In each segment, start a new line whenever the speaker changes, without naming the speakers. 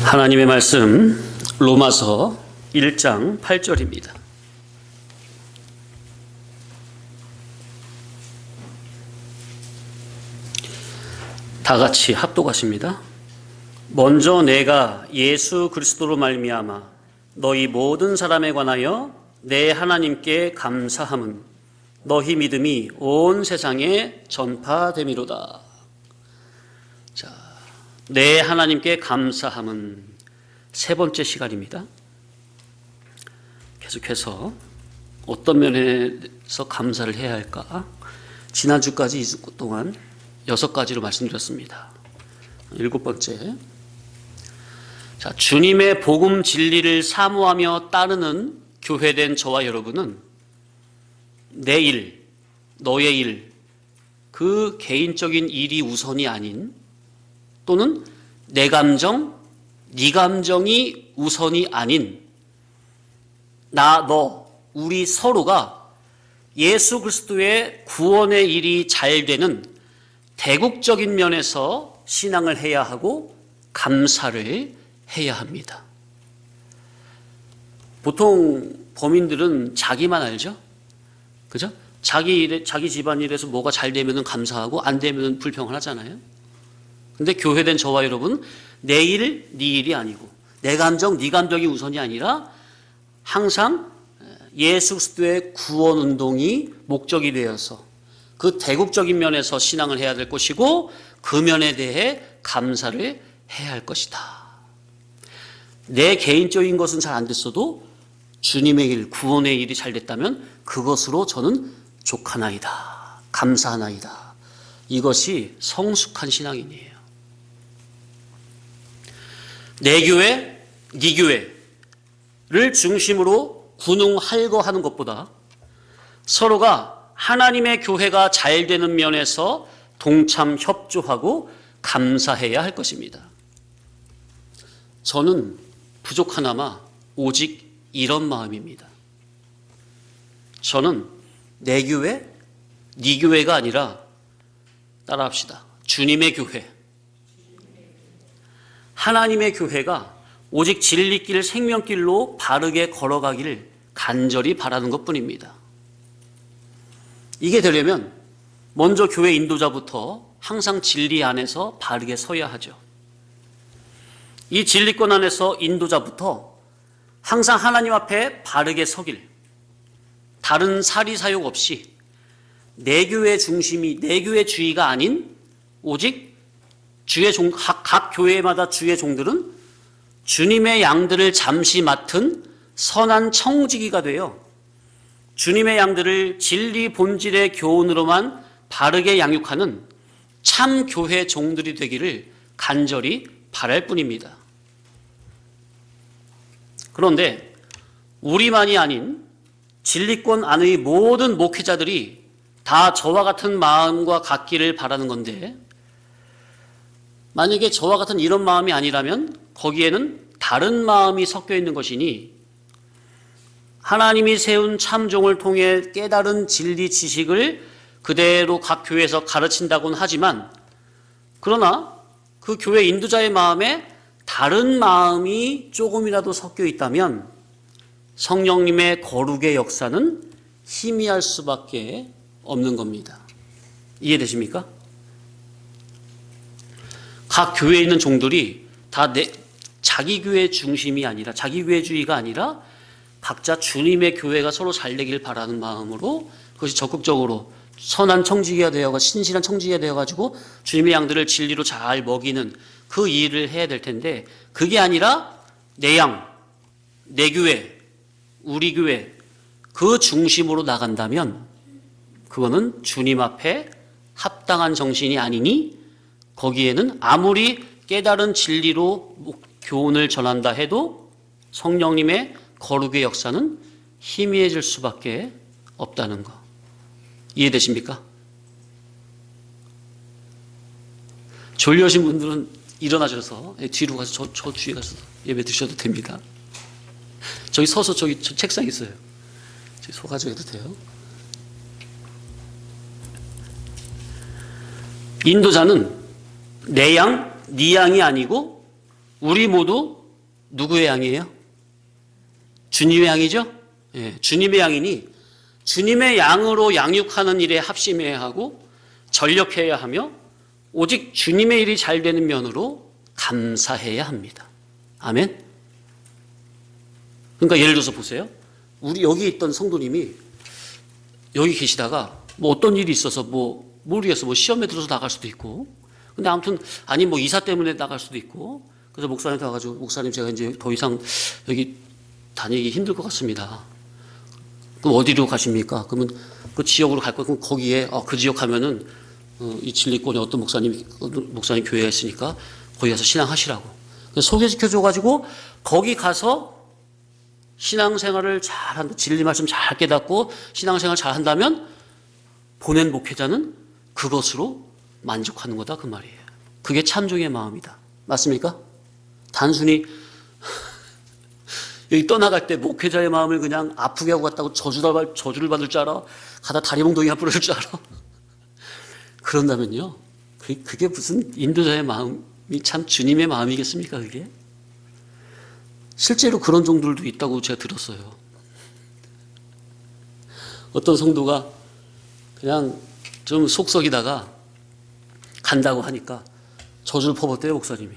하나님의 말씀 로마서 1장 8절입니다. 다 같이 합독하십니다. 먼저 내가 예수 그리스도로 말미암아 너희 모든 사람에 관하여 내 하나님께 감사함은 너희 믿음이 온 세상에 전파됨이로다. 자, 내 하나님께 감사함은 세 번째 시간입니다. 계속해서 어떤 면에서 감사를 해야 할까? 지난주까지 2주 동안 6가지로 말씀드렸습니다. 7번째, 자, 주님의 복음 진리를 사모하며 따르는 교회된 저와 여러분은 내 일, 너의 일, 그 개인적인 일이 우선이 아닌, 또는 내 감정, 네 감정이 우선이 아닌 나, 너, 우리 서로가 예수 그리스도의 구원의 일이 잘 되는 대국적인 면에서 신앙을 해야 하고 감사를 해야 합니다. 보통 범인들은 자기만 알죠? 그죠? 자기 집안일에서 뭐가 잘 되면 감사하고 안 되면 불평을 하잖아요. 근데 교회된 저와 여러분, 내 일, 네 일이 아니고 내 감정, 네 감정이 우선이 아니라 항상 예수 그리스도의 구원 운동이 목적이 되어서 그 대국적인 면에서 신앙을 해야 될 것이고 그 면에 대해 감사를 해야 할 것이다. 내 개인적인 것은 잘 안 됐어도 주님의 일, 구원의 일이 잘 됐다면 그것으로 저는 족하나이다, 감사하나이다. 이것이 성숙한 신앙인이에요. 내 교회, 네 교회를 중심으로 군웅할거하는 것보다 서로가 하나님의 교회가 잘 되는 면에서 동참 협조하고 감사해야 할 것입니다. 저는 부족하나마 오직 이런 마음입니다. 저는 내 교회, 네 교회가 아니라 따라합시다. 주님의 교회, 하나님의 교회가 오직 진리길, 생명길로 바르게 걸어가기를 간절히 바라는 것뿐입니다. 이게 되려면 먼저 교회 인도자부터 항상 진리 안에서 바르게 서야 하죠. 이 진리권 안에서 인도자부터 항상 하나님 앞에 바르게 서길, 다른 사리사욕 없이 내 교회 중심이, 내 교회 주의가 아닌 오직 주의 종, 각 교회마다 주의 종들은 주님의 양들을 잠시 맡은 선한 청지기가 되어 주님의 양들을 진리 본질의 교훈으로만 바르게 양육하는 참 교회 종들이 되기를 간절히 바랄 뿐입니다. 그런데 우리만이 아닌 진리권 안의 모든 목회자들이 다 저와 같은 마음과 같기를 바라는 건데, 만약에 저와 같은 이런 마음이 아니라면 거기에는 다른 마음이 섞여 있는 것이니 하나님이 세운 참종을 통해 깨달은 진리 지식을 그대로 각 교회에서 가르친다고는 하지만, 그러나 그 교회 인도자의 마음에 다른 마음이 조금이라도 섞여 있다면 성령님의 거룩의 역사는 희미할 수밖에 없는 겁니다. 이해되십니까? 각 교회에 있는 종들이 다 자기 교회 중심이 아니라, 자기 교회주의가 아니라 각자 주님의 교회가 서로 잘 되길 바라는 마음으로 그것이 적극적으로 선한 청지기가 되어가 신실한 청지기가 되어가지고 주님의 양들을 진리로 잘 먹이는 그 일을 해야 될 텐데, 그게 아니라 내 양, 내 교회, 우리 교회 그 중심으로 나간다면 그거는 주님 앞에 합당한 정신이 아니니 거기에는 아무리 깨달은 진리로 교훈을 전한다 해도 성령님의 거룩의 역사는 희미해질 수밖에 없다는 거. 이해되십니까? 졸려오신 분들은 일어나셔서 뒤로 가서 저 뒤에 가서 예배 드셔도 됩니다. 저기 서서 저기 저 책상 있어요. 저기 서가지고 해도 돼요. 인도자는 내 양, 네 양이 아니고 우리 모두 누구의 양이에요? 주님의 양이죠? 예, 주님의 양이니 주님의 양으로 양육하는 일에 합심해야 하고 전력해야 하며 오직 주님의 일이 잘 되는 면으로 감사해야 합니다. 아멘? 그러니까 예를 들어서 보세요. 우리 여기 있던 성도님이 여기 계시다가 뭐 어떤 일이 있어서 뭐 모르겠어. 뭐 시험에 들어서 나갈 수도 있고. 근데 아무튼 아니 뭐 이사 때문에 나갈 수도 있고. 그래서 목사님한테 와가지고 목사님 제가 이제 더 이상 여기 다니기 힘들 것 같습니다. 그럼 어디로 가십니까? 그러면 그 지역으로 갈 거예요. 그럼 거기에 그 지역 가면은 이 진리권에 어떤 목사님 교회가 있으니까 거기 가서 신앙하시라고. 소개시켜줘가지고 거기 가서 신앙생활을 잘한다. 진리 말씀 잘 깨닫고 신앙생활 잘 한다면 보낸 목회자는 그것으로 만족하는 거다 그 말이에요. 그게 참종의 마음이다. 맞습니까? 단순히 여기 떠나갈 때 목회자의 마음을 그냥 아프게 하고 갔다고 저주를 받을 줄 알아? 가다 다리몽둥이가 부러질 줄 알아? 그런다면요. 그게 무슨 인도자의 마음이 참 주님의 마음이겠습니까 그게? 실제로 그런 종들도 있다고 제가 들었어요. 어떤 성도가 그냥 좀 속썩이다가 간다고 하니까 저주를 퍼붓대요 목사님이.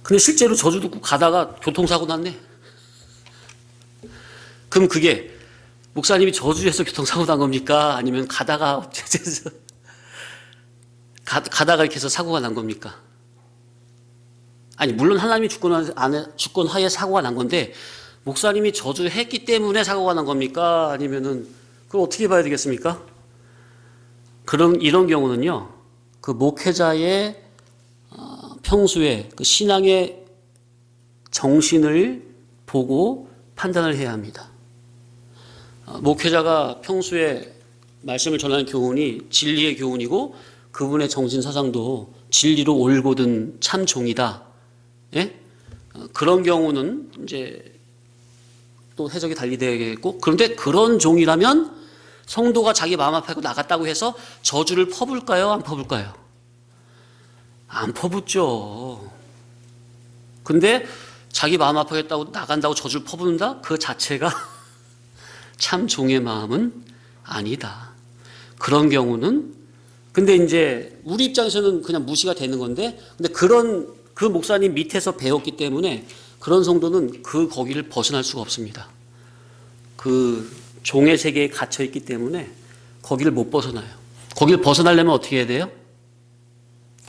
근데 실제로 저주 듣고 가다가 교통사고 났네. 그럼 그게 목사님이 저주해서 교통사고 난 겁니까? 아니면 가다가 어째서 가다가 이렇게 해서 사고가 난 겁니까? 아니 물론 하나님이 주권하에 사고가 난 건데 목사님이 저주했기 때문에 사고가 난 겁니까? 아니면은 그걸 어떻게 봐야 되겠습니까? 이런 경우는요, 그 목회자의 평소에 그 신앙의 정신을 보고 판단을 해야 합니다. 목회자가 평소에 말씀을 전하는 교훈이 진리의 교훈이고 그분의 정신 사상도 진리로 올곧은 참 종이다. 예? 그런 경우는 이제 또 해석이 달리 되겠고, 그런데 그런 종이라면 성도가 자기 마음 아파하고 나갔다고 해서 저주를 퍼볼까요? 안 퍼볼까요? 안 퍼붓죠. 근데 자기 마음 아파했다고 나간다고 저주를 퍼붓는다? 그 자체가 참 종의 마음은 아니다. 그런 경우는 근데 이제 우리 입장에서는 그냥 무시가 되는 건데, 근데 그 목사님 밑에서 배웠기 때문에 그런 성도는 거기를 벗어날 수가 없습니다. 그 종의 세계에 갇혀 있기 때문에 거기를 못 벗어나요. 거기를 벗어나려면 어떻게 해야 돼요?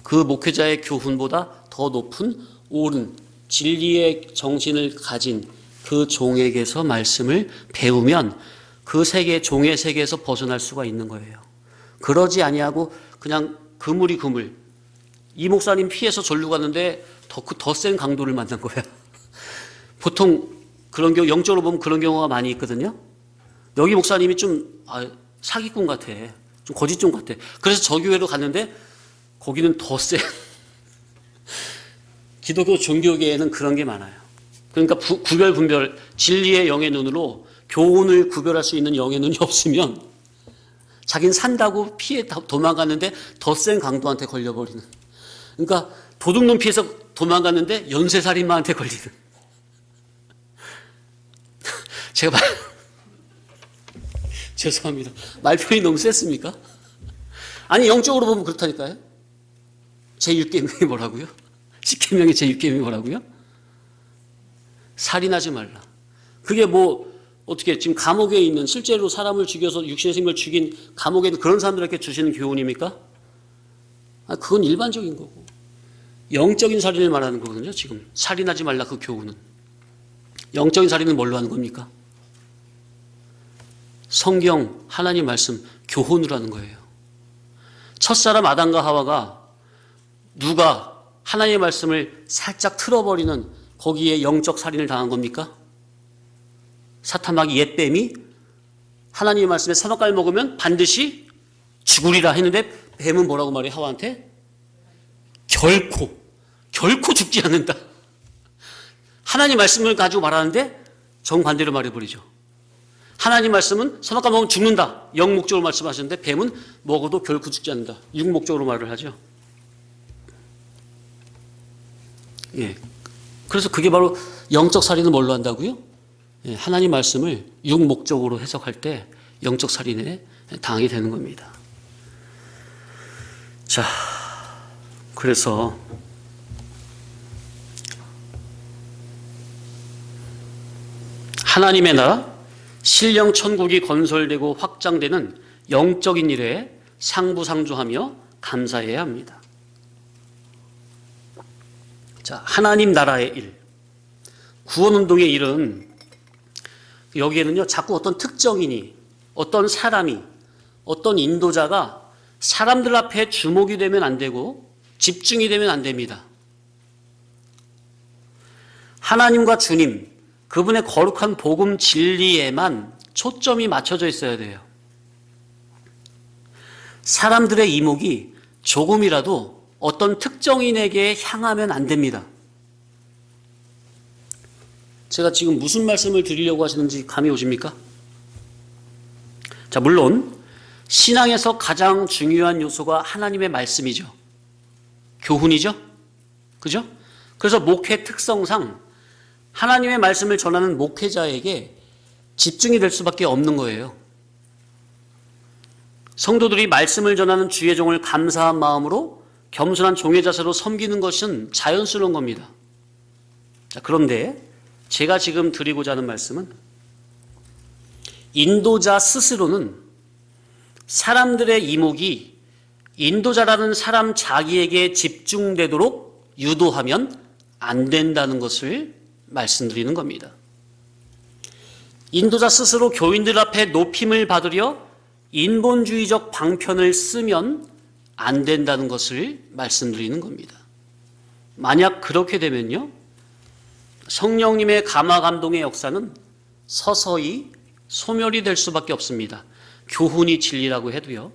그 목회자의 교훈보다 더 높은 옳은 진리의 정신을 가진 그 종에게서 말씀을 배우면 그 세계, 종의 세계에서 벗어날 수가 있는 거예요. 그러지 아니하고 그냥 그물 이 목사님 피해서 절로 갔는데 더 센 강도를 만난 거야. 보통 그런 경우 영적으로 보면 그런 경우가 많이 있거든요. 여기 목사님이 좀 사기꾼 같아. 좀 거짓종 같아. 그래서 저 교회로 갔는데 거기는 더 센 기독교 종교계에는 그런 게 많아요. 그러니까 구별 분별 진리의 영의 눈으로 교훈을 구별할 수 있는 영의 눈이 없으면 자기는 산다고 피해 도망갔는데 더 센 강도한테 걸려버리는. 그러니까 도둑놈 피해서 도망갔는데 연쇄살인마한테 걸리는. 제가 죄송합니다. 말편이 너무 셌습니까? 아니 영적으로 보면 그렇다니까요. 제6계명이 뭐라고요? 10계명의 제6계명이 뭐라고요? 살인하지 말라. 그게 뭐 어떻게 지금 감옥에 있는 실제로 사람을 죽여서 육신의 생명을 죽인 감옥에 있는 그런 사람들에게 주시는 교훈입니까? 그건 일반적인 거고 영적인 살인을 말하는 거거든요. 지금 살인하지 말라 그 교훈은. 영적인 살인은 뭘로 하는 겁니까? 성경 하나님 말씀 교훈으로 하는 거예요. 첫사람 아담과 하와가 누가 하나님의 말씀을 살짝 틀어버리는 거기에 영적 살인을 당한 겁니까? 사탄마귀 옛뱀이 하나님의 말씀에 선악과를 먹으면 반드시 죽으리라 했는데 뱀은 뭐라고 말해 하와한테? 결코 죽지 않는다. 하나님 말씀을 가지고 말하는데 정반대로 말해버리죠. 하나님 말씀은 선악과 먹으면 죽는다. 영목적으로 말씀하셨는데 뱀은 먹어도 결코 죽지 않는다. 육목적으로 말을 하죠. 예, 그래서 그게 바로 영적 살인은 뭘로 한다고요? 예, 하나님 말씀을 육목적으로 해석할 때 영적 살인에 당하게 되는 겁니다. 자, 그래서 하나님의 나라, 신령 천국이 건설되고 확장되는 영적인 일에 상부상조하며 감사해야 합니다. 자, 하나님 나라의 일, 구원운동의 일은 여기에는요, 자꾸 어떤 특정인이, 어떤 사람이, 어떤 인도자가 사람들 앞에 주목이 되면 안 되고 집중이 되면 안 됩니다. 하나님과 주님, 그분의 거룩한 복음 진리에만 초점이 맞춰져 있어야 돼요. 사람들의 이목이 조금이라도 어떤 특정인에게 향하면 안 됩니다. 제가 지금 무슨 말씀을 드리려고 하시는지 감이 오십니까? 자, 물론 신앙에서 가장 중요한 요소가 하나님의 말씀이죠. 교훈이죠. 그죠? 그래서 목회 특성상 하나님의 말씀을 전하는 목회자에게 집중이 될 수밖에 없는 거예요. 성도들이 말씀을 전하는 주의 종을 감사한 마음으로 겸손한 종의 자세로 섬기는 것은 자연스러운 겁니다. 자, 그런데 제가 지금 드리고자 하는 말씀은 인도자 스스로는 사람들의 이목이 인도자라는 사람 자기에게 집중되도록 유도하면 안 된다는 것을 말씀드리는 겁니다. 인도자 스스로 교인들 앞에 높임을 받으려 인본주의적 방편을 쓰면 안 된다는 것을 말씀드리는 겁니다. 만약 그렇게 되면요, 성령님의 감화 감동의 역사는 서서히 소멸이 될 수밖에 없습니다. 교훈이 진리라고 해도요,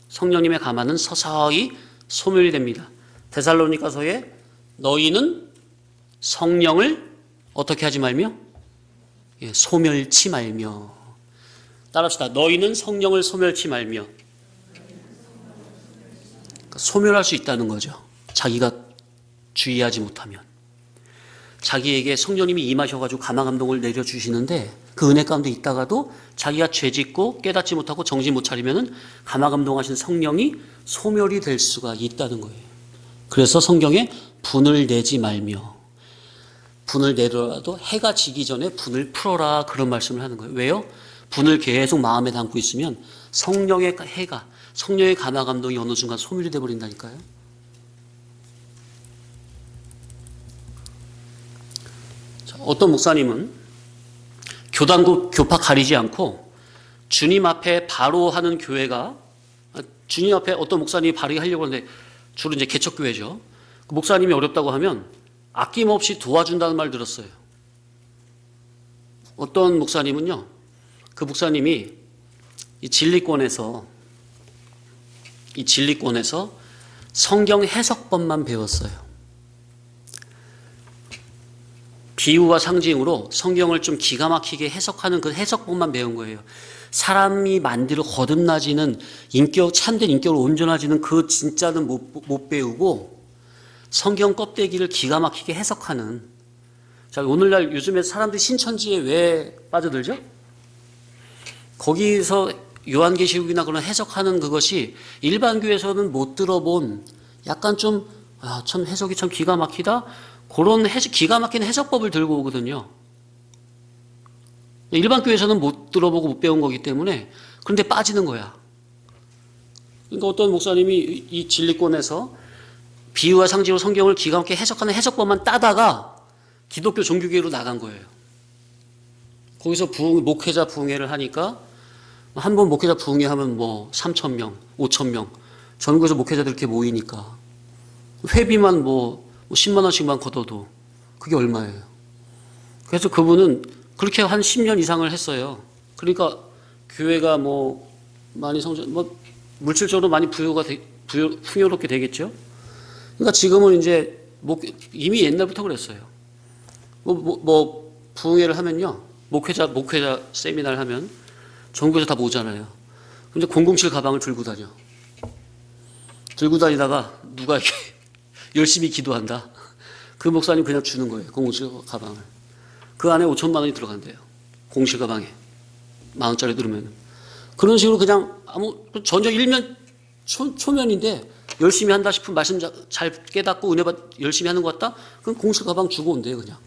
성령님의 감화는 서서히 소멸이 됩니다. 데살로니가서에 너희는 성령을 어떻게 하지 말며? 예, 소멸치 말며. 따라합시다. 너희는 성령을 소멸치 말며. 소멸할 수 있다는 거죠. 자기가 주의하지 못하면. 자기에게 성령님이 임하셔가지고 감화 감동을 내려주시는데 그 은혜 가운데 있다가도 자기가 죄짓고 깨닫지 못하고 정신 못 차리면은 감화 감동하신 성령이 소멸이 될 수가 있다는 거예요. 그래서 성경에 분을 내지 말며, 분을 내더라도 해가 지기 전에 분을 풀어라, 그런 말씀을 하는 거예요. 왜요? 분을 계속 마음에 담고 있으면 성령의 해가, 성령의 감화 감동이 어느 순간 소멸이 되어버린다니까요. 어떤 목사님은 교단고 교파 가리지 않고 주님 앞에 바로 하는 교회가, 주님 앞에 어떤 목사님이 바르게 하려고 하는데 주로 이제 개척교회죠. 그 목사님이 어렵다고 하면 아낌없이 도와준다는 말 들었어요. 어떤 목사님은요, 그 목사님이 이 진리권에서 성경 해석법만 배웠어요. 비유와 상징으로 성경을 좀 기가 막히게 해석하는 그 해석법만 배운 거예요. 사람이 만들어 거듭나지는 인격, 참된 인격으로 온전해지는 그 진짜는 못 배우고 성경 껍데기를 기가 막히게 해석하는. 자, 오늘날 요즘에 사람들이 신천지에 왜 빠져들죠? 거기서 요한계시록이나 그런 해석하는 그것이 일반 교회에서는 못 들어본 약간 좀, 참 해석이 참 기가 막히다, 그런 기가 막힌 해석법을 들고 오거든요. 일반 교회에서는 못 들어보고 못 배운 거기 때문에. 그런데 빠지는 거야. 그러니까 어떤 목사님이 이 진리권에서 비유와 상징으로 성경을 기가 막히게 해석하는 해석법만 따다가 기독교 종교계로 나간 거예요. 거기서 목회자 부흥회를 하니까 한 번 목회자 부흥회 하면 뭐 3,000명, 5,000명 전국에서 목회자들 이렇게 모이니까 회비만 뭐 10만 원씩만 걷어도 그게 얼마예요. 그래서 그분은 그렇게 한 10년 이상을 했어요. 그러니까 교회가 뭐 많이 물질적으로 많이 풍요롭게 되겠죠. 그러니까 지금은 이제 이미 옛날부터 그랬어요. 부흥회를 하면요, 목회자 세미나를 하면 전국에서 다 모잖아요. 근데 007 가방을 들고 다니다가 누가 이렇게 열심히 기도한다. 그 목사님 그냥 주는 거예요. 공실 가방을. 그 안에 5천만 원이 들어간대요. 공실 가방에. 10,000원짜리 들으면. 그런 식으로 그냥 전적 일면 초면인데 열심히 한다 싶으면 말씀 잘 깨닫고 은혜 열심히 하는 것 같다? 그럼 공실 가방 주고 온대요, 그냥.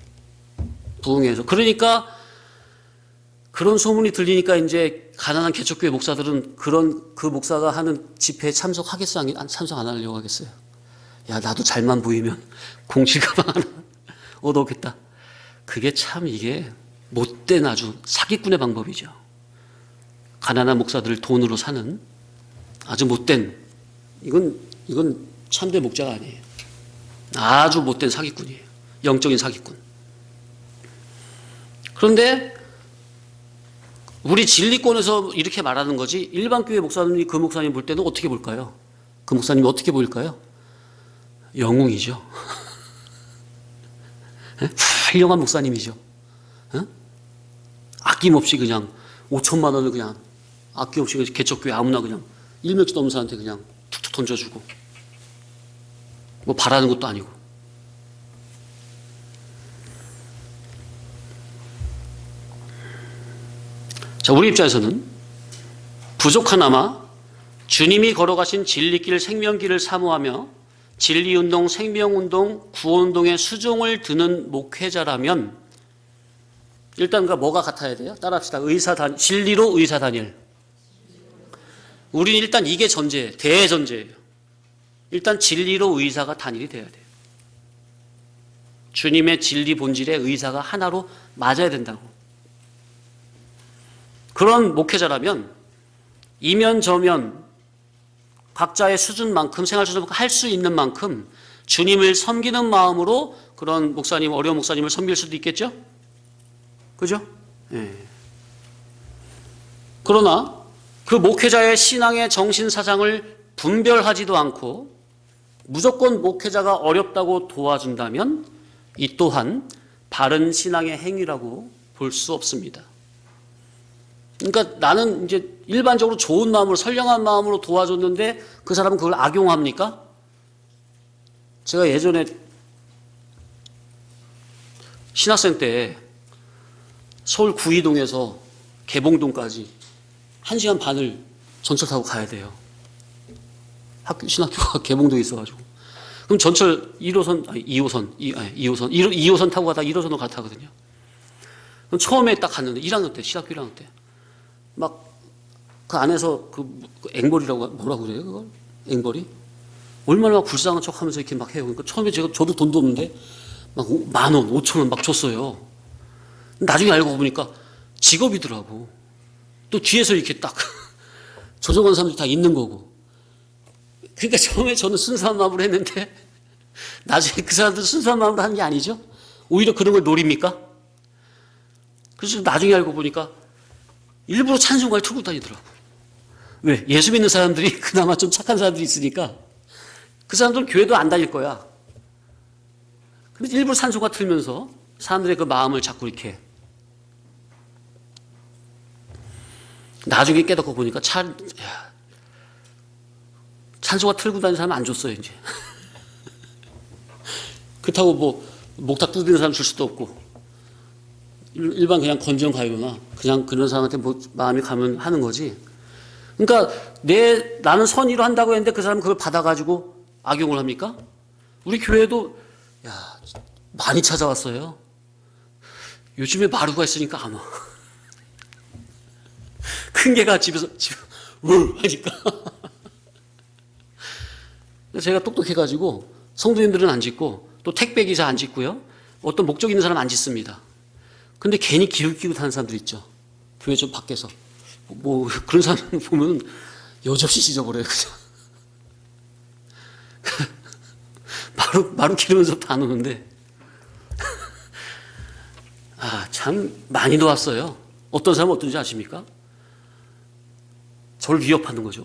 부흥회에서. 그러니까 그런 소문이 들리니까 이제 가난한 개척교회 목사들은 그 목사가 하는 집회에 참석 안 하려고 하겠어요. 야, 나도 잘만 보이면 공실 가방 하나 얻어오겠다. 그게 참 이게 못된 아주 사기꾼의 방법이죠. 가난한 목사들을 돈으로 사는 아주 못된, 이건 참된 목자가 아니에요. 아주 못된 사기꾼이에요. 영적인 사기꾼. 그런데 우리 진리권에서 이렇게 말하는 거지, 일반 교회 목사님이 그 목사님 볼 때는 어떻게 볼까요? 그 목사님이 어떻게 보일까요? 영웅이죠. 훌륭한 목사님이죠. 아낌없이 그냥 5천만 원을 그냥 아낌없이 개척교회 아무나 그냥 일면치도 없는 사람한테 그냥 툭툭 던져주고, 뭐 바라는 것도 아니고. 자, 우리 입장에서는 부족하나마 주님이 걸어가신 진리길 생명길을 사모하며 진리운동, 생명운동, 구원운동의 수종을 드는 목회자라면 일단 뭐가 같아야 돼요? 따라합시다. 진리로 의사단일. 우리는 일단 이게 대전제예요. 일단 진리로 의사가 단일이 돼야 돼요. 주님의 진리 본질의 의사가 하나로 맞아야 된다고. 그런 목회자라면 이면저면 각자의 수준만큼, 생활 수준만큼 할 수 있는 만큼 주님을 섬기는 마음으로 그런 목사님, 어려운 목사님을 섬길 수도 있겠죠? 그죠? 예. 그러나 그 목회자의 신앙의 정신사상을 분별하지도 않고 무조건 목회자가 어렵다고 도와준다면 이 또한 바른 신앙의 행위라고 볼 수 없습니다. 그러니까 나는 이제 일반적으로 좋은 마음으로, 선량한 마음으로 도와줬는데 그 사람은 그걸 악용합니까? 제가 예전에 신학생 때 서울 구이동에서 개봉동까지 1시간 반을 전철 타고 가야 돼요. 신학교가 개봉동에 있어가지고. 그럼 전철 2호선 타고 가다가 1호선으로 갈아타거든요. 그럼 처음에 딱 갔는데, 1학년 때, 신학교 1학년 때. 막 그 안에서 그 앵벌이라고 뭐라고 그래요, 그걸? 앵벌이? 얼마나 막 불쌍한 척 하면서 이렇게 막 해요. 그러니까 처음에 저도 돈도 없는데 막 10,000원, 5,000원 막 줬어요. 나중에 알고 보니까 직업이더라고. 또 뒤에서 이렇게 딱 조종하는 사람들이 다 있는 거고. 그러니까 처음에 저는 순수한 마음으로 했는데 나중에 그 사람들 순수한 마음으로 하는 게 아니죠. 오히려 그런 걸 노립니까? 그래서 나중에 알고 보니까 일부러 찬송가를 틀고 다니더라고. 왜? 예수 믿는 사람들이 그나마 좀 착한 사람들이 있으니까 그 사람들은 교회도 안 다닐 거야. 근데 일부러 찬송가 틀면서 사람들의 그 마음을 자꾸 이렇게. 나중에 깨닫고 보니까 찬송가 틀고 다니는 사람 안 줬어요, 이제. 그렇다고 뭐 목탁 두드리는 사람 줄 수도 없고, 일반 그냥 건전 가요나 그냥 그런 사람한테 뭐 마음이 가면 하는 거지. 그러니까 나는 선의로 한다고 했는데 그 사람은 그걸 받아가지고 악용을 합니까? 우리 교회도 많이 찾아왔어요. 요즘에 마루가 있으니까 안 와. 큰 개가 집에서 울 하니까. 제가 똑똑해가지고 성도님들은 안 짓고 또 택배기사 안 짓고요. 어떤 목적 있는 사람 안 짓습니다. 근데 괜히 기웃기웃 하는 사람들 있죠. 교회 좀 밖에서. 뭐 그런 사람 보면 여지없이 찢어버려요, 그냥. 마루 기르면서 다 노는데. 참 많이 놓았어요. 어떤 사람은 어떤지 아십니까? 저를 위협하는 거죠.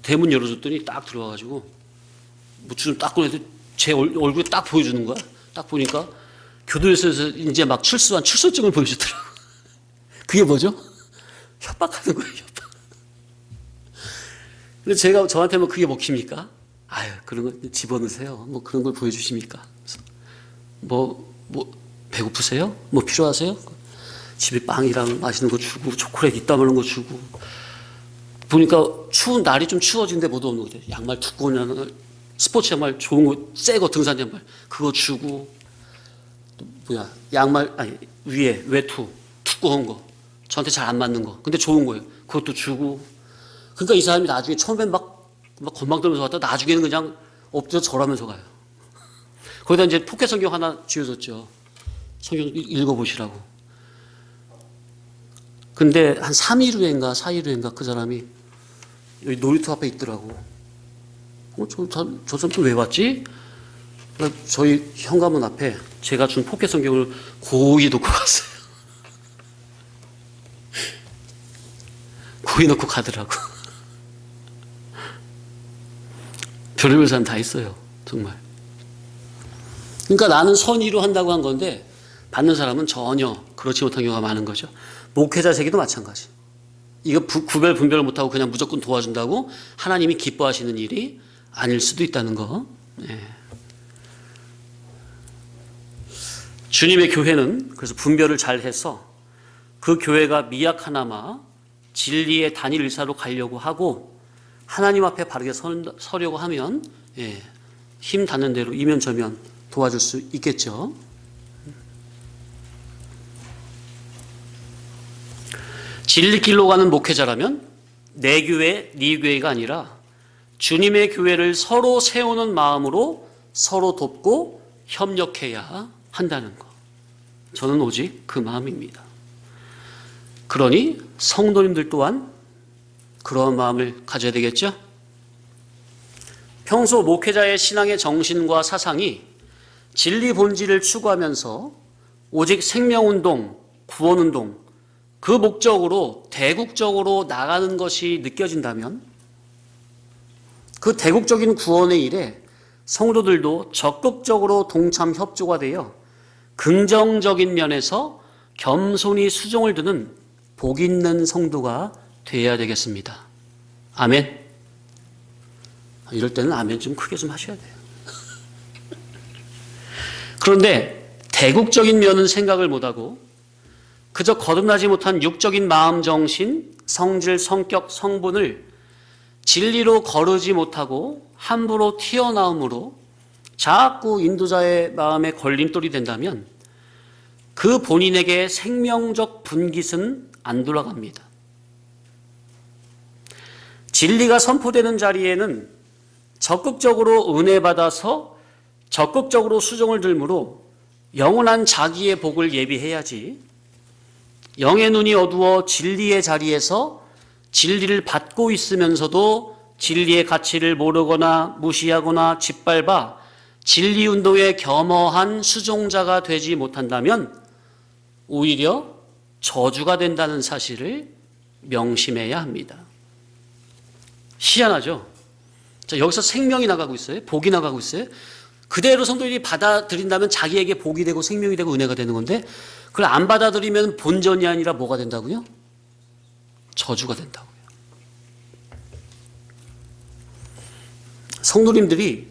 대문 열어줬더니 딱 들어와가지고 무추를 딱 꺼내도 제 얼굴에 딱 보여주는 거야. 딱 보니까 교도소에서 이제 막 출소한 출소증을 보여주더라고. 그게 뭐죠? 협박하는 거예요, 협박. 근데 저한테 뭐 그게 먹힙니까? 그런 거 집어넣으세요. 뭐 그런 걸 보여주십니까? 뭐 배고프세요? 뭐 필요하세요? 집에 빵이랑 맛있는 거 주고 초콜릿 이따 말는 거 주고 보니까 추운 날이 좀 추워진데 못 오는 거죠. 양말 두꺼운 양말, 스포츠 양말 좋은 거, 새 거 등산 양말 그거 주고 또 양말 아니 위에 외투 두꺼운 거 저한테 잘 안 맞는 거 근데 좋은 거예요. 그것도 주고 그러니까 이 사람이 나중에 처음엔 막 건방 떨면서 왔다 나중에는 그냥 엎드려 절하면서 가요. 거기다 이제 포켓 성경 하나 쥐어줬죠. 성경 읽어보시라고. 근데 한 3일 후인가 4일 후인가 그 사람이 여기 놀이터 앞에 있더라고. 저 사람 또 왜 왔지? 그러니까 저희 현관문 앞에 제가 준 포켓 성경을 고이 놓고 갔어요. 고이 놓고 가더라고. 별의별 사람 다 있어요. 정말. 그러니까 나는 선의로 한다고 한 건데 받는 사람은 전혀 그렇지 못한 경우가 많은 거죠. 목회자 세계도 마찬가지. 이거 구별 분별을 못하고 그냥 무조건 도와준다고 하나님이 기뻐하시는 일이 아닐 수도 있다는 거. 네. 주님의 교회는 그래서 분별을 잘 해서 그 교회가 미약하나마 진리의 단일 일사로 가려고 하고 하나님 앞에 바르게 서려고 하면 힘 닿는 대로 이면저면 도와줄 수 있겠죠. 진리길로 가는 목회자라면 내 교회, 네 교회가 아니라 주님의 교회를 서로 세우는 마음으로 서로 돕고 협력해야 한다는 것. 저는 오직 그 마음입니다. 그러니 성도님들 또한 그런 마음을 가져야 되겠죠? 평소 목회자의 신앙의 정신과 사상이 진리 본질을 추구하면서 오직 생명운동, 구원운동, 그 목적으로 대국적으로 나가는 것이 느껴진다면 그 대국적인 구원의 일에 성도들도 적극적으로 동참 협조가 되어 긍정적인 면에서 겸손히 수종을 두는 복 있는 성도가 되어야 되겠습니다. 아멘. 이럴 때는 아멘 좀 크게 좀 하셔야 돼요. 그런데 대국적인 면은 생각을 못하고 그저 거듭나지 못한 육적인 마음, 정신, 성질, 성격, 성분을 진리로 거르지 못하고 함부로 튀어나옴으로 자꾸 인도자의 마음에 걸림돌이 된다면 그 본인에게 생명적 분깃은 안 돌아갑니다. 진리가 선포되는 자리에는 적극적으로 은혜 받아서 적극적으로 수종을 들므로 영원한 자기의 복을 예비해야지 영의 눈이 어두워 진리의 자리에서 진리를 받고 있으면서도 진리의 가치를 모르거나 무시하거나 짓밟아 진리 운동에 겸허한 수종자가 되지 못한다면 오히려 저주가 된다는 사실을 명심해야 합니다. 희한하죠? 자, 여기서 생명이 나가고 있어요. 복이 나가고 있어요. 그대로 성도들이 받아들인다면 자기에게 복이 되고 생명이 되고 은혜가 되는 건데 그걸 안 받아들이면 본전이 아니라 뭐가 된다고요? 저주가 된다고요. 성도님들이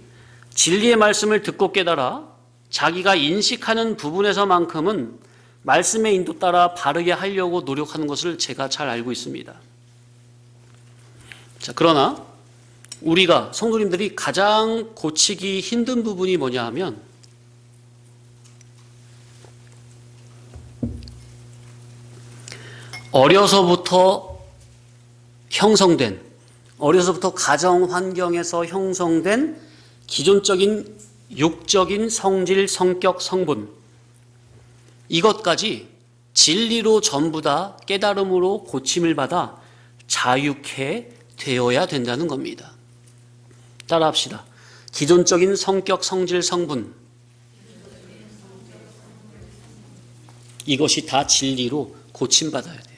진리의 말씀을 듣고 깨달아 자기가 인식하는 부분에서만큼은 말씀의 인도 따라 바르게 하려고 노력하는 것을 제가 잘 알고 있습니다. 자, 그러나 우리가 성도님들이 가장 고치기 힘든 부분이 뭐냐 하면 어려서부터 가정 환경에서 형성된 기존적인 육적인 성질, 성격, 성분 이것까지 진리로 전부 다 깨달음으로 고침을 받아 자유케 되어야 된다는 겁니다. 따라합시다. 기존적인 성격, 성질, 성분 이것이 다 진리로 고침받아야 돼요.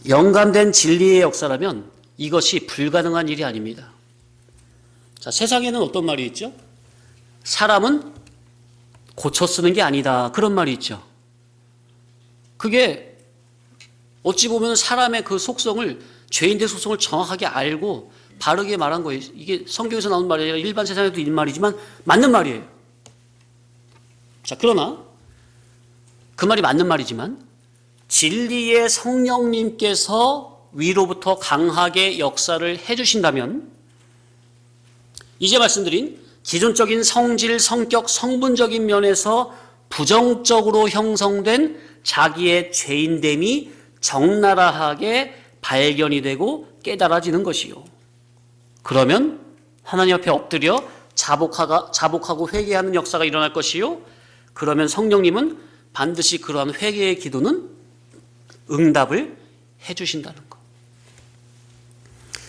영감된 진리의 역사라면 이것이 불가능한 일이 아닙니다. 자, 세상에는 어떤 말이 있죠? 사람은 고쳐 쓰는 게 아니다. 그런 말이 있죠. 그게 어찌 보면 사람의 그 속성을 죄인의 속성을 정확하게 알고 바르게 말한 거예요. 이게 성경에서 나온 말이 아니라 일반 세상에도 있는 말이지만 맞는 말이에요. 자, 그러나 그 말이 맞는 말이지만 진리의 성령님께서 위로부터 강하게 역사를 해주신다면 이제 말씀드린 기존적인 성질, 성격, 성분적인 면에서 부정적으로 형성된 자기의 죄인됨이 적나라하게 발견이 되고 깨달아지는 것이요. 그러면 하나님 앞에 엎드려 자복하고 회개하는 역사가 일어날 것이요. 그러면 성령님은 반드시 그러한 회개의 기도는 응답을 해주신다는 것.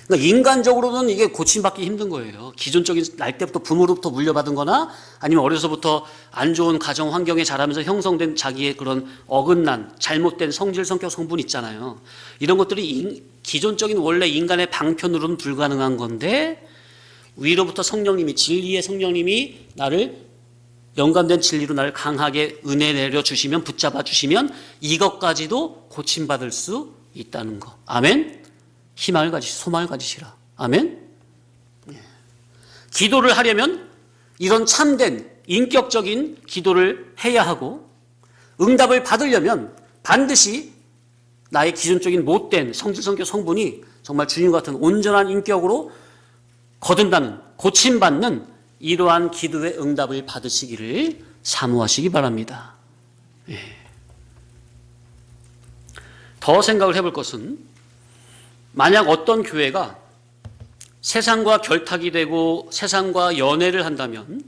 그러니까 인간적으로는 이게 고침받기 힘든 거예요. 기존적인 날 때부터 부모로부터 물려받은 거나 아니면 어려서부터 안 좋은 가정 환경에 자라면서 형성된 자기의 그런 어긋난 잘못된 성질, 성격, 성분 있잖아요. 이런 것들이 기존적인 원래 인간의 방편으로는 불가능한 건데 위로부터 성령님이, 진리의 성령님이 나를 영감된 진리로 나를 강하게 은혜 내려주시면, 붙잡아 주시면 이것까지도 고침받을 수 있다는 거. 아멘? 희망을 소망을 가지시라. 아멘? 기도를 하려면 이런 참된 인격적인 기도를 해야 하고 응답을 받으려면 반드시 나의 기존적인 못된 성질, 성격, 성분이 정말 주님 같은 온전한 인격으로 거듭나는, 고침받는 이러한 기도의 응답을 받으시기를 사모하시기 바랍니다. 더 생각을 해볼 것은 만약 어떤 교회가 세상과 결탁이 되고 세상과 연애를 한다면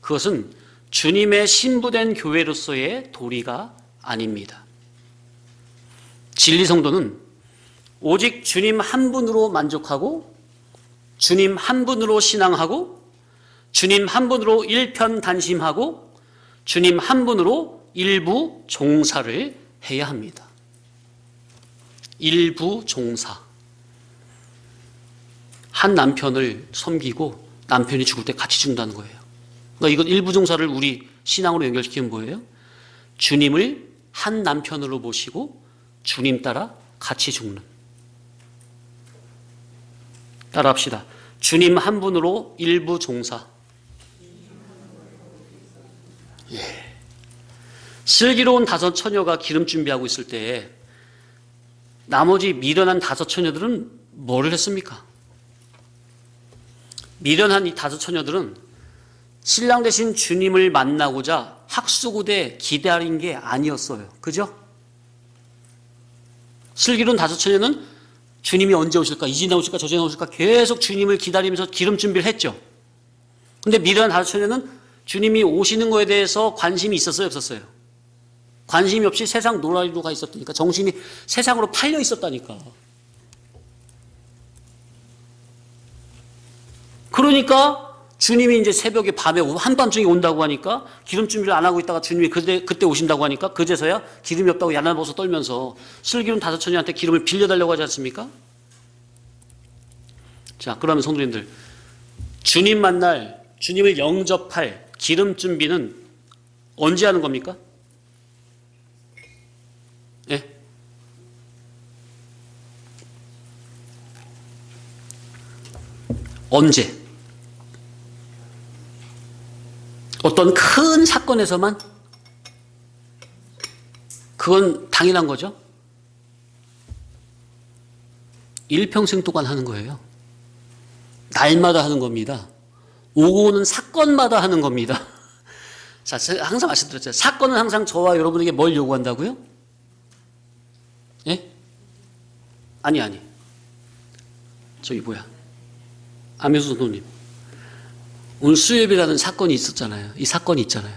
그것은 주님의 신부된 교회로서의 도리가 아닙니다. 진리 성도는 오직 주님 한 분으로 만족하고 주님 한 분으로 신앙하고 주님 한 분으로 일편단심하고 주님 한 분으로 일부 종사를 해야 합니다. 일부 종사. 한 남편을 섬기고 남편이 죽을 때 같이 죽는다는 거예요. 그러니까 이건 일부 종사를 우리 신앙으로 연결시키면 뭐예요? 주님을 한 남편으로 모시고 주님 따라 같이 죽는. 따라합시다. 주님 한 분으로 일부 종사. 슬기로운 5 처녀가 기름 준비하고 있을 때 나머지 미련한 5 처녀들은 뭐를 했습니까? 미련한 이 5 처녀들은 신랑 되신 주님을 만나고자 학수고대 기다린 게 아니었어요. 그죠? 슬기로운 5 처녀는 주님이 언제 오실까? 이 지나 오실까? 저 지나 오실까? 계속 주님을 기다리면서 기름 준비를 했죠. 근데 미련한 5 처녀는 주님이 오시는 거에 대해서 관심이 있었어요? 없었어요? 관심이 없이 세상 노라리로 가 있었다니까. 정신이 세상으로 팔려 있었다니까. 그러니까 주님이 이제 새벽에 밤에 한밤중에 온다고 하니까 기름 준비를 안 하고 있다가 주님이 그때 오신다고 하니까 그제서야 기름이 없다고 야단벗어 떨면서 슬기로운 5 처녀한테 기름을 빌려달라고 하지 않습니까? 자, 그러면 성도님들, 주님 만날, 주님을 영접할 기름 준비는 언제 하는 겁니까? 예? 언제? 어떤 큰 사건에서만? 그건 당연한 거죠. 일평생 동안 하는 거예요. 날마다 하는 겁니다. 오고 오는 사건마다 하는 겁니다. 자, 항상 말씀드렸잖아요. 사건은 항상 저와 여러분에게 뭘 요구한다고요? 예? 아니. 저기 뭐야? 아메수 선도님. 오늘 수요일이라는 사건이 있었잖아요. 이 사건이 있잖아요.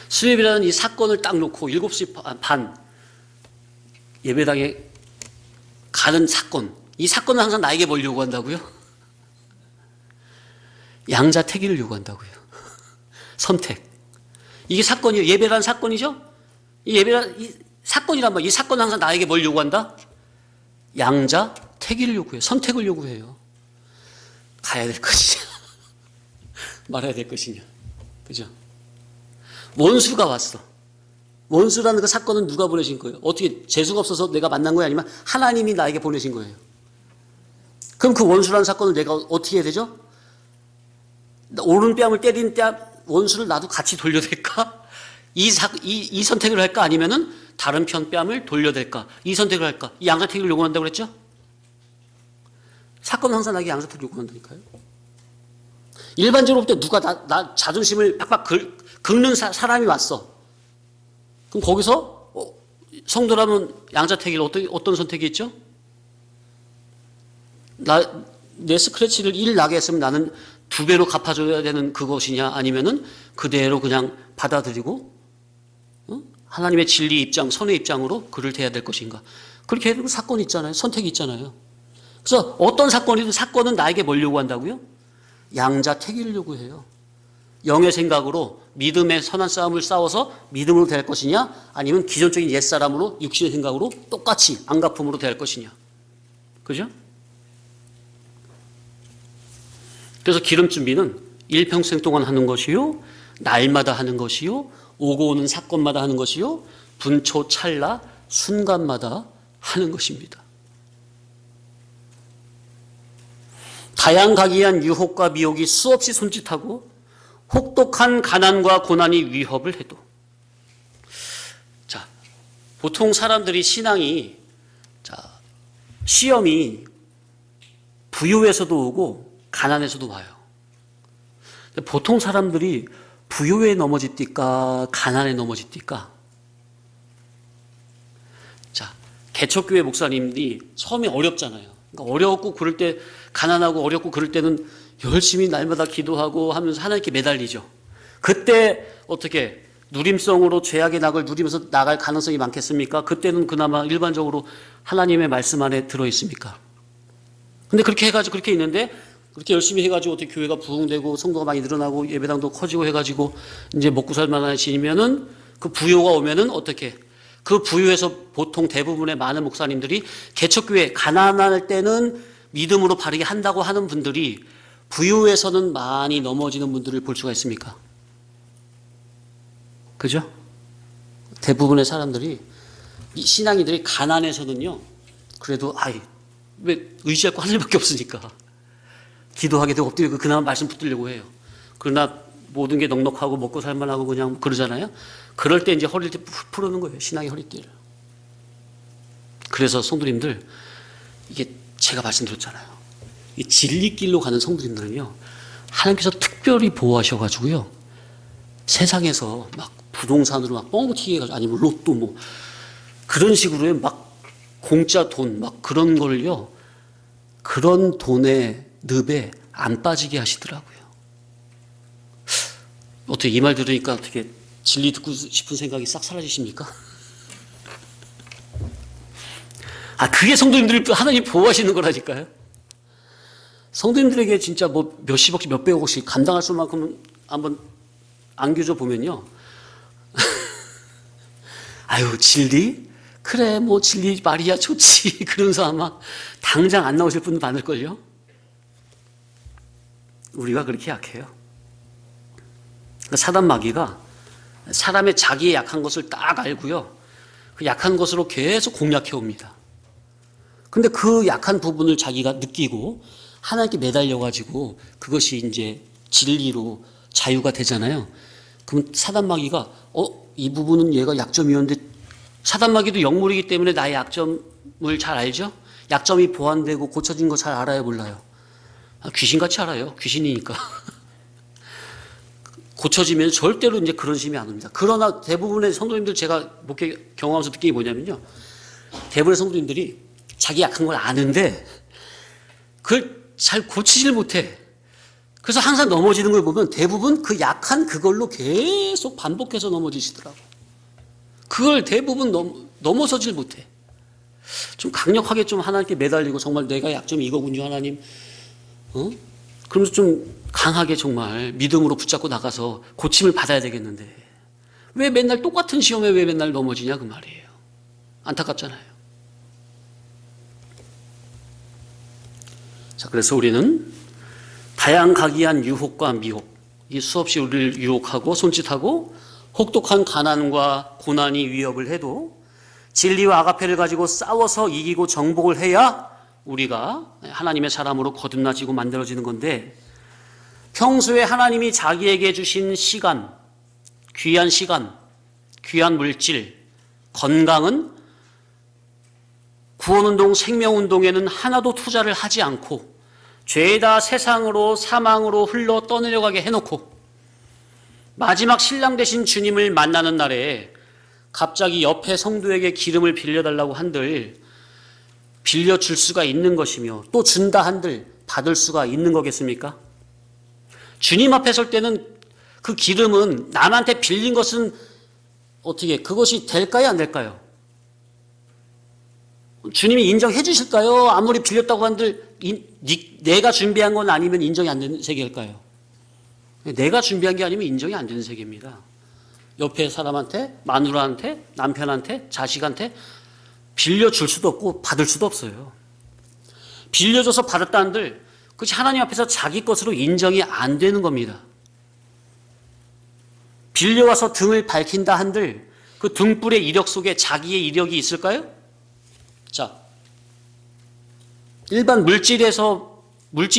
수요일이라는 이 사건을 딱 놓고 7시 반 예배당에 가는 사건. 이 사건은 항상 나에게 뭘 요구한다고요? 양자택일을 요구한다고요. 선택. 이게 사건이에요. 예배라는 사건이죠? 이 사건이란 말. 이 사건은 항상 나에게 뭘 요구한다? 양자택일을 요구해요. 선택을 요구해요. 가야 될 것이냐, 말아야 될 것이냐. 그죠? 원수가 왔어. 원수라는 그 사건은 누가 보내신 거예요? 어떻게 재수가 없어서 내가 만난 거예요? 아니면 하나님이 나에게 보내신 거예요? 그럼 그 원수라는 사건을 내가 어떻게 해야 되죠? 오른뺨을 때린 원수를 나도 같이 돌려댈까? 이 선택을 할까? 아니면은 다른 편 뺨을 돌려댈까? 이 선택을 할까? 이 양자택일을 요구한다고 그랬죠? 사건은 항상 나에게 양자택일을 요구한다니까요. 일반적으로 볼 때 누가 나 자존심을 팍팍 긁는 사람이 왔어. 그럼 거기서 성도라면 양자택일 어떤 선택이 있죠? 내 스크래치를 1 나게 했으면 나는 2배로 갚아줘야 되는 그것이냐, 아니면은 그대로 그냥 받아들이고 하나님의 진리 입장, 선의 입장으로 그를 대해야 될 것인가. 그렇게 해도 사건이 있잖아요. 선택이 있잖아요. 그래서 어떤 사건이든 사건은 나에게 뭘 요구한다고요? 양자택일을 요구해요. 영의 생각으로 믿음의 선한 싸움을 싸워서 믿음으로 대할 것이냐, 아니면 기존적인 옛사람으로 육신의 생각으로 똑같이 안갚음으로 대할 것이냐. 그죠? 그래서 기름 준비는 일평생 동안 하는 것이요, 날마다 하는 것이요, 오고 오는 사건마다 하는 것이요, 분초 찰나 순간마다 하는 것입니다. 다양가기한 유혹과 미혹이 수없이 손짓하고 혹독한 가난과 고난이 위협을 해도, 자, 보통 사람들이 신앙이, 시험이 부유에서도 오고 가난에서도 와요. 보통 사람들이 부유에 넘어집니까? 가난에 넘어집니까? 자, 개척교회 목사님들이 처음에 어렵잖아요. 그러니까 어렵고 그럴 때, 가난하고 어렵고 그럴 때는 열심히 날마다 기도하고 하면서 하나님께 매달리죠. 그때 어떻게 누림성으로 죄악의 낙을 누리면서 나갈 가능성이 많겠습니까? 그때는 그나마 일반적으로 하나님의 말씀 안에 들어있습니까? 근데 그렇게 해가지고 그렇게 있는데, 그렇게 열심히 해가지고 어떻게 교회가 부흥되고 성도가 많이 늘어나고 예배당도 커지고 해가지고 이제 먹고 살만하시면은, 그 부요가 오면은 어떻게, 그 부요에서 보통 대부분의 많은 목사님들이 개척교회 가난할 때는 믿음으로 바르게 한다고 하는 분들이 부요에서는 많이 넘어지는 분들을 볼 수가 있습니까? 그죠? 대부분의 사람들이, 이 신앙인들이 가난에서는요, 그래도 왜 의지할 거 하나님밖에 없으니까 기도하게 되고 엎드리고 그나마 말씀 붙들려고 해요. 그러나 모든 게 넉넉하고 먹고 살만하고 그냥 그러잖아요. 그럴 때 이제 허리를 푸르는 거예요. 신앙의 허리띠를. 그래서 성도님들, 이게 제가 말씀드렸잖아요. 이 진리길로 가는 성도님들은요, 하나님께서 특별히 보호하셔가지고요, 세상에서 막 부동산으로 막 뻥튀기 해가지고, 아니면 로또 뭐 그런 식으로 막 공짜 돈 막 그런 걸요, 그런 돈의 늪에 안 빠지게 하시더라고요. 어떻게 이 말 들으니까 어떻게 진리 듣고 싶은 생각이 싹 사라지십니까? 그게 성도님들을 하나님 보호하시는 거라니까요. 성도님들에게 진짜 뭐 몇십억씩 몇백억씩 감당할 수 만큼 한번 안겨줘 보면요. 아유, 진리? 그래, 뭐 진리 말이야 좋지. 그러면서 아마 당장 안 나오실 분들 많을걸요. 우리가 그렇게 약해요. 그러니까 사단 마귀가 사람의 자기의 약한 것을 딱 알고요, 그 약한 것으로 계속 공략해 옵니다. 근데 그 약한 부분을 자기가 느끼고 하나님께 매달려가지고 그것이 이제 진리로 자유가 되잖아요. 그럼 사단 마귀가 이 부분은 얘가 약점이었는데, 사단 마귀도 영물이기 때문에 나의 약점을 잘 알죠? 약점이 보완되고 고쳐진 거 잘 알아요, 몰라요? 귀신같이 알아요. 귀신이니까. 고쳐지면 절대로 이제 그런 심이 안 옵니다. 그러나 대부분의 성도님들, 제가 목회 경험하면서 느낀 게 뭐냐면요, 대부분의 성도님들이 자기 약한 걸 아는데 그걸 잘 고치질 못해. 그래서 항상 넘어지는 걸 보면 대부분 그 약한 그걸로 계속 반복해서 넘어지시더라고. 그걸 대부분 넘어서질 못해. 좀 강력하게 좀 하나님께 매달리고, 정말 내가 약점이 이거군요 하나님, 그러면서 좀 강하게 정말 믿음으로 붙잡고 나가서 고침을 받아야 되겠는데, 왜 맨날 똑같은 시험에 왜 맨날 넘어지냐 그 말이에요. 안타깝잖아요. 자, 그래서 우리는 다양가기한 유혹과 미혹, 이 수없이 우리를 유혹하고 손짓하고 혹독한 가난과 고난이 위협을 해도 진리와 아가페를 가지고 싸워서 이기고 정복을 해야 우리가 하나님의 사람으로 거듭나지고 만들어지는 건데, 평소에 하나님이 자기에게 주신 시간, 귀한 시간, 귀한 물질, 건강은 구원운동, 생명운동에는 하나도 투자를 하지 않고 죄다 세상으로 사망으로 흘러 떠내려가게 해놓고 마지막 신랑 되신 주님을 만나는 날에 갑자기 옆에 성도에게 기름을 빌려달라고 한들 빌려줄 수가 있는 것이며 또 준다 한들 받을 수가 있는 거겠습니까? 주님 앞에 설 때는 그 기름은 남한테 빌린 것은 어떻게 그것이 될까요? 안 될까요? 주님이 인정해 주실까요? 아무리 빌렸다고 한들 내가 준비한 건 아니면 인정이 안 되는 세계일까요? 내가 준비한 게 아니면 인정이 안 되는 세계입니다. 옆에 사람한테, 마누라한테, 남편한테, 자식한테 빌려줄 수도 없고 받을 수도 없어요. 빌려줘서 받았다 한들 그것이 하나님 앞에서 자기 것으로 인정이 안 되는 겁니다. 빌려와서 등을 밝힌다 한들 그 등불의 이력 속에 자기의 이력이 있을까요? 자, 일반 물질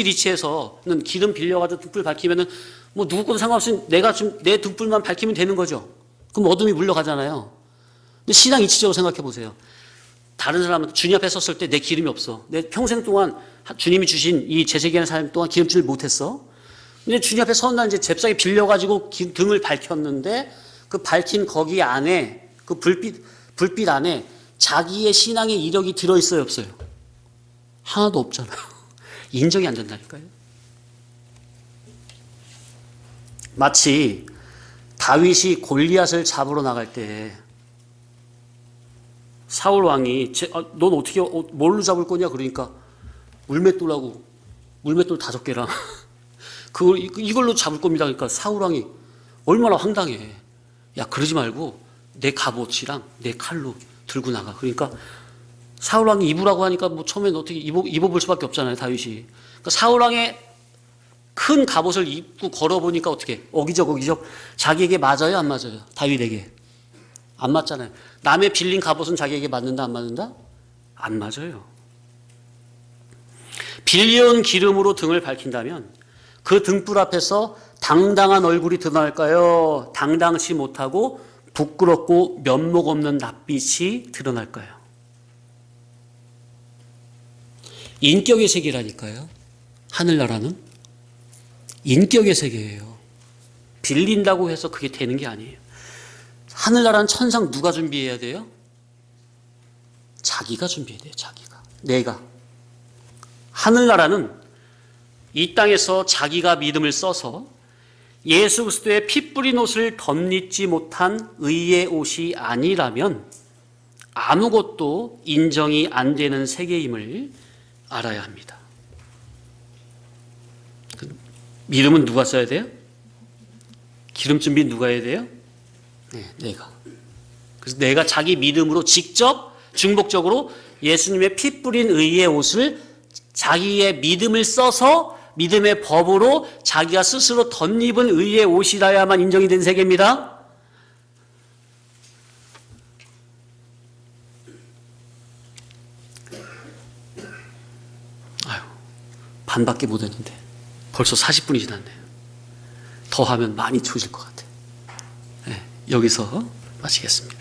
이치에서는 기름 빌려가지고 등불 밝히면은 뭐 누구 것도 상관없이 내가 좀 내 등불만 밝히면 되는 거죠. 그럼 어둠이 물러가잖아요. 근데 신앙 이치적으로 생각해 보세요. 다른 사람은 주님 앞에 섰을 때 내 기름이 없어. 내 평생 동안 주님이 주신 이 재세기하는 삶 동안 기름칠을 못했어. 근데 주님 앞에 선 날 이제 잽싸게 빌려가지고 등을 밝혔는데 그 밝힌 거기 안에 그 불빛 안에 자기의 신앙의 이력이 들어있어요, 없어요? 하나도 없잖아요. 인정이 안 된다니까요. 마치 다윗이 골리앗을 잡으러 나갈 때 사울 왕이 넌 어떻게 뭘로 잡을 거냐 그러니까 물맷돌하고 물맷돌 5개랑 이걸로 잡을 겁니다. 그러니까 사울 왕이 얼마나 황당해. 야 그러지 말고 내 갑옷이랑 내 칼로 들고 나가. 그러니까 사울 왕이 입으라고 하니까 뭐 처음엔 어떻게 입어볼 수밖에 없잖아요, 다윗이. 그러니까 사울 왕의 큰 갑옷을 입고 걸어보니까 어떻게 어기적 자기에게 맞아요, 안 맞아요? 다윗에게 안 맞잖아요. 남의 빌린 갑옷은 자기에게 맞는다, 안 맞는다? 안 맞아요. 빌려온 기름으로 등을 밝힌다면 그 등불 앞에서 당당한 얼굴이 드러날까요? 당당치 못하고 부끄럽고 면목 없는 낯빛이 드러날까요? 인격의 세계라니까요. 하늘나라는 인격의 세계예요. 빌린다고 해서 그게 되는 게 아니에요. 하늘나라는 천상 누가 준비해야 돼요? 자기가 준비해야 돼요. 자기가. 내가. 하늘나라는 이 땅에서 자기가 믿음을 써서 예수 그리스도의 피 뿌린 옷을 덧입지 못한 의의 옷이 아니라면 아무것도 인정이 안 되는 세계임을 알아야 합니다. 믿음은 누가 써야 돼요? 기름 준비 누가 해야 돼요? 네, 내가. 그래서 내가 자기 믿음으로 직접 중복적으로 예수님의 피 뿌린 의의 옷을 자기의 믿음을 써서 믿음의 법으로 자기가 스스로 덧입은 의의 옷이라야만 인정이 된 세계입니다. 아유, 반밖에 못 했는데 벌써 40분이 지났네요. 더 하면 많이 추워질 것 같아요. 네, 여기서 마치겠습니다.